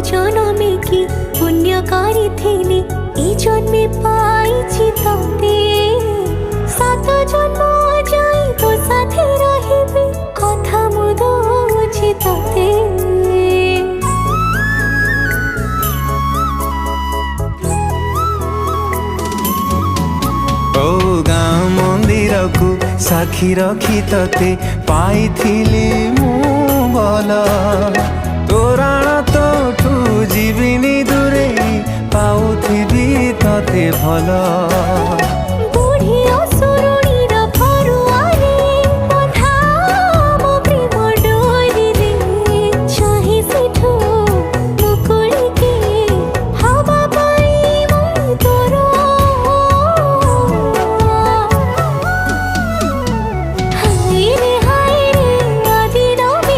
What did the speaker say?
জনমে কি পুণ্য করিথিলি এই জন্মে পাইছি তোতে। সাত জন্ম যাই তো সাথে রহিবি কথা মু দউছি তোতে। ओ गाँ मंदिर को साखी रखी तते पाइथिली